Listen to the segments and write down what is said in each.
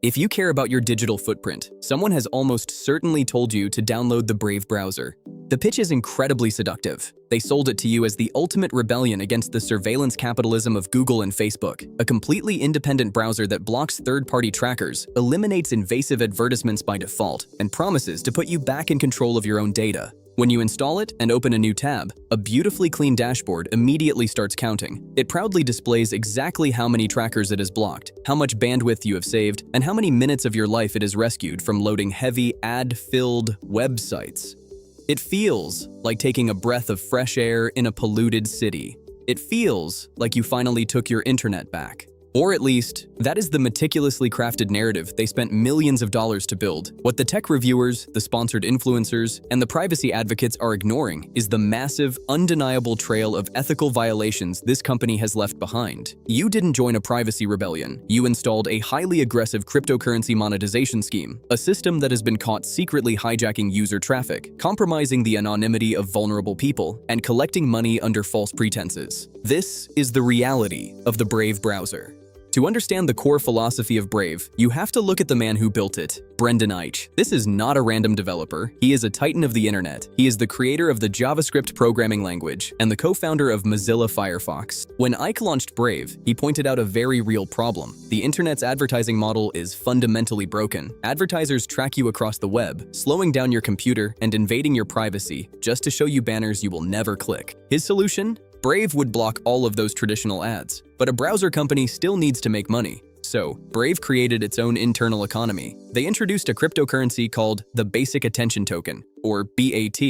If you care about your digital footprint, someone has almost certainly told you to download the Brave browser. The pitch is incredibly seductive. They sold it to you as the ultimate rebellion against the surveillance capitalism of Google and Facebook, a completely independent browser that blocks third-party trackers, eliminates invasive advertisements by default, and promises to put you back in control of your own data. When you install it and open a new tab, a beautifully clean dashboard immediately starts counting. It proudly displays exactly how many trackers it has blocked, how much bandwidth you have saved, and how many minutes of your life it has rescued from loading heavy, ad-filled websites. It feels like taking a breath of fresh air in a polluted city. It feels like you finally took your internet back. Or at least, that is the meticulously crafted narrative they spent millions of dollars to build. What the tech reviewers, the sponsored influencers, and the privacy advocates are ignoring is the massive, undeniable trail of ethical violations this company has left behind. You didn't join a privacy rebellion. You installed a highly aggressive cryptocurrency monetization scheme, a system that has been caught secretly hijacking user traffic, compromising the anonymity of vulnerable people, and collecting money under false pretenses. This is the reality of the Brave browser. To understand the core philosophy of Brave, you have to look at the man who built it, Brendan Eich. This is not a random developer. He is a titan of the internet. He is the creator of the JavaScript programming language and the co-founder of Mozilla Firefox. When Eich launched Brave, he pointed out a very real problem. The internet's advertising model is fundamentally broken. Advertisers track you across the web, slowing down your computer and invading your privacy just to show you banners you will never click. His solution? Brave would block all of those traditional ads, but a browser company still needs to make money. So, Brave created its own internal economy. They introduced a cryptocurrency called the Basic Attention Token, or BAT.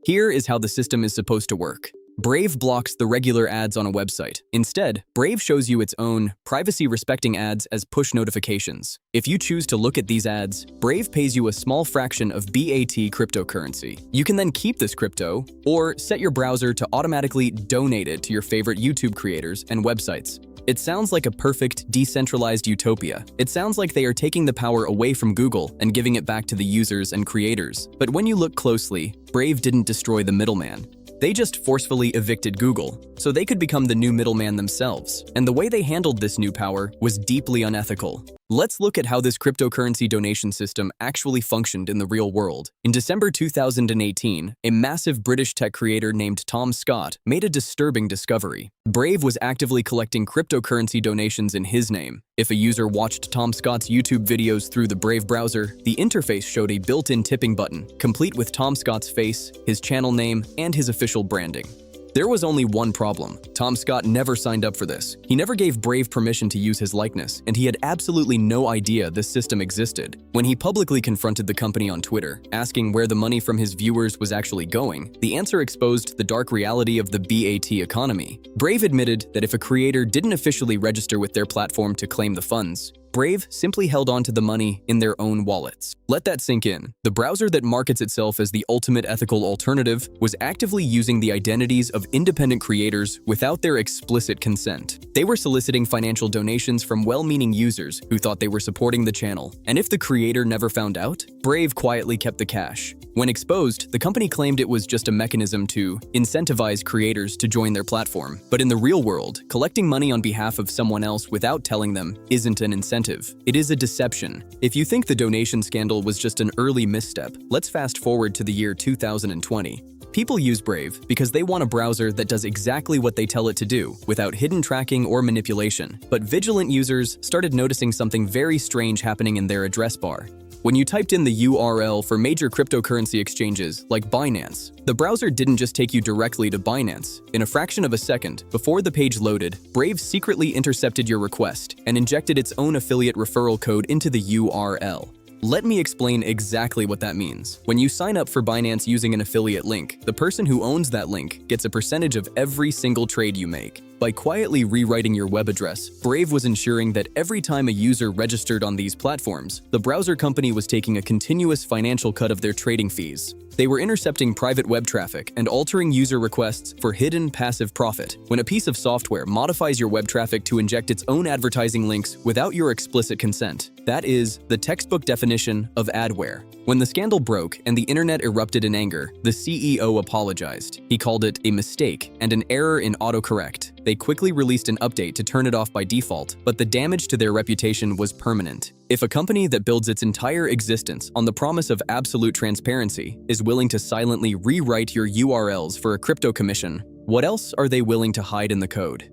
Here is how the system is supposed to work. Brave blocks the regular ads on a website. Instead, Brave shows you its own privacy-respecting ads as push notifications. If you choose to look at these ads, Brave pays you a small fraction of BAT cryptocurrency. You can then keep this crypto, or set your browser to automatically donate it to your favorite YouTube creators and websites. It sounds like a perfect, decentralized utopia. It sounds like they are taking the power away from Google and giving it back to the users and creators. But when you look closely, Brave didn't destroy the middleman. They just forcefully evicted Google, so they could become the new middleman themselves. And the way they handled this new power was deeply unethical. Let's look at how this cryptocurrency donation system actually functioned in the real world. In December 2018, a massive British tech creator named Tom Scott made a disturbing discovery. Brave was actively collecting cryptocurrency donations in his name. If a user watched Tom Scott's YouTube videos through the Brave browser, the interface showed a built-in tipping button, complete with Tom Scott's face, his channel name, and his official branding. There was only one problem. Tom Scott never signed up for this. He never gave Brave permission to use his likeness, and he had absolutely no idea this system existed. When he publicly confronted the company on Twitter, asking where the money from his viewers was actually going, the answer exposed the dark reality of the BAT economy. Brave admitted that if a creator didn't officially register with their platform to claim the funds, Brave simply held on to the money in their own wallets. Let that sink in. The browser that markets itself as the ultimate ethical alternative was actively using the identities of independent creators without their explicit consent. They were soliciting financial donations from well-meaning users who thought they were supporting the channel. And if the creator never found out, Brave quietly kept the cash. When exposed, the company claimed it was just a mechanism to incentivize creators to join their platform. But in the real world, collecting money on behalf of someone else without telling them isn't an incentive. It is a deception. If you think the donation scandal was just an early misstep, let's fast forward to the year 2020. People use Brave because they want a browser that does exactly what they tell it to do, without hidden tracking or manipulation. But vigilant users started noticing something very strange happening in their address bar. When you typed in the URL for major cryptocurrency exchanges like Binance, the browser didn't just take you directly to Binance. In a fraction of a second, before the page loaded, Brave secretly intercepted your request and injected its own affiliate referral code into the URL. Let me explain exactly what that means. When you sign up for Binance using an affiliate link, the person who owns that link gets a percentage of every single trade you make. By quietly rewriting your web address, Brave was ensuring that every time a user registered on these platforms, the browser company was taking a continuous financial cut of their trading fees. They were intercepting private web traffic and altering user requests for hidden passive profit. When a piece of software modifies your web traffic to inject its own advertising links without your explicit consent, that is the textbook definition of adware. When the scandal broke and the internet erupted in anger, the CEO apologized. He called it a mistake and an error in autocorrect. They quickly released an update to turn it off by default, but the damage to their reputation was permanent. If a company that builds its entire existence on the promise of absolute transparency is willing to silently rewrite your URLs for a crypto commission, what else are they willing to hide in the code?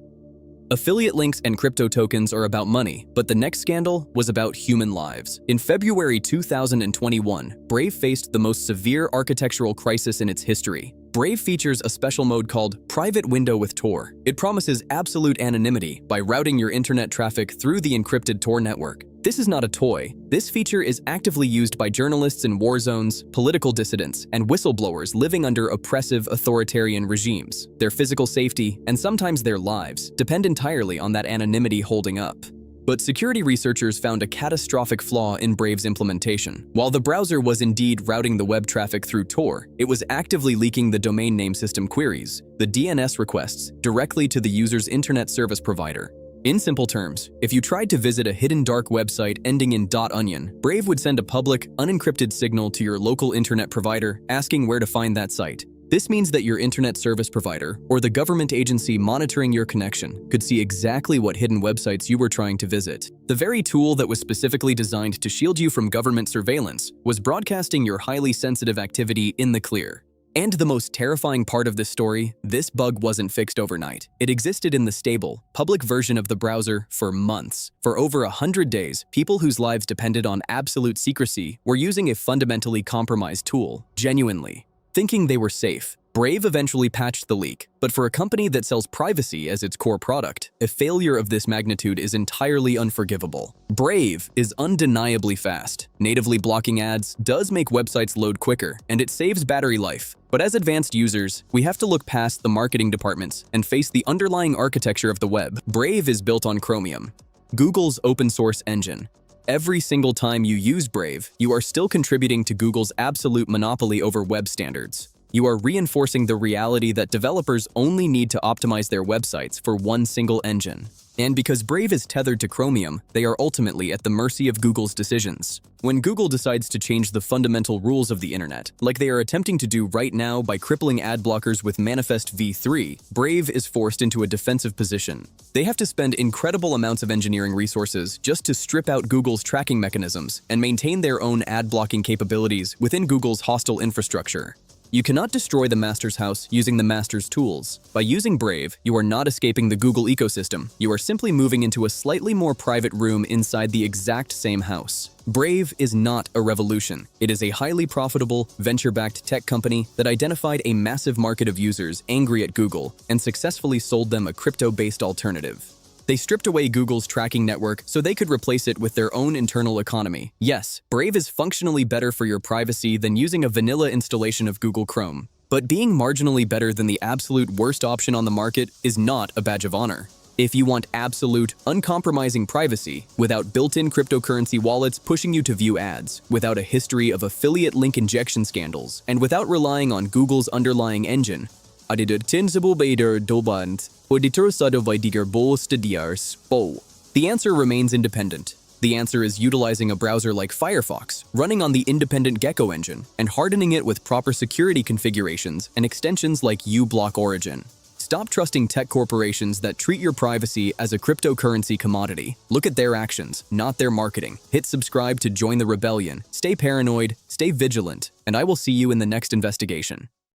Affiliate links and crypto tokens are about money, but the next scandal was about human lives. In February 2021, Brave faced the most severe architectural crisis in its history. Brave features a special mode called Private Window with Tor. It promises absolute anonymity by routing your internet traffic through the encrypted Tor network. This is not a toy. This feature is actively used by journalists in war zones, political dissidents, and whistleblowers living under oppressive authoritarian regimes. Their physical safety, and sometimes their lives, depend entirely on that anonymity holding up. But security researchers found a catastrophic flaw in Brave's implementation. While the browser was indeed routing the web traffic through Tor, it was actively leaking the domain name system queries, the DNS requests, directly to the user's internet service provider. In simple terms, if you tried to visit a hidden dark website ending in .onion, Brave would send a public, unencrypted signal to your local internet provider asking where to find that site. This means that your internet service provider, or the government agency monitoring your connection, could see exactly what hidden websites you were trying to visit. The very tool that was specifically designed to shield you from government surveillance was broadcasting your highly sensitive activity in the clear. And the most terrifying part of this story, this bug wasn't fixed overnight. It existed in the stable, public version of the browser for months. For over 100 days, people whose lives depended on absolute secrecy were using a fundamentally compromised tool, genuinely, thinking they were safe. Brave eventually patched the leak, but for a company that sells privacy as its core product, a failure of this magnitude is entirely unforgivable. Brave is undeniably fast. Natively blocking ads does make websites load quicker, and it saves battery life. But as advanced users, we have to look past the marketing departments and face the underlying architecture of the web. Brave is built on Chromium, Google's open source engine. Every single time you use Brave, you are still contributing to Google's absolute monopoly over web standards. You are reinforcing the reality that developers only need to optimize their websites for one single engine. And because Brave is tethered to Chromium, they are ultimately at the mercy of Google's decisions. When Google decides to change the fundamental rules of the internet, like they are attempting to do right now by crippling ad blockers with Manifest v3, Brave is forced into a defensive position. They have to spend incredible amounts of engineering resources just to strip out Google's tracking mechanisms and maintain their own ad blocking capabilities within Google's hostile infrastructure. You cannot destroy the master's house using the master's tools. By using Brave, you are not escaping the Google ecosystem. You are simply moving into a slightly more private room inside the exact same house. Brave is not a revolution. It is a highly profitable, venture-backed tech company that identified a massive market of users angry at Google and successfully sold them a crypto-based alternative. They stripped away Google's tracking network so they could replace it with their own internal economy. Yes, Brave is functionally better for your privacy than using a vanilla installation of Google Chrome. But being marginally better than the absolute worst option on the market is not a badge of honor. If you want absolute, uncompromising privacy, without built-in cryptocurrency wallets pushing you to view ads, without a history of affiliate link injection scandals, and without relying on Google's underlying engine, the answer remains independent. The answer is utilizing a browser like Firefox, running on the independent Gecko engine, and hardening it with proper security configurations and extensions like uBlock Origin. Stop trusting tech corporations that treat your privacy as a cryptocurrency commodity. Look at their actions, not their marketing. Hit subscribe to join the rebellion. Stay paranoid, stay vigilant, and I will see you in the next investigation.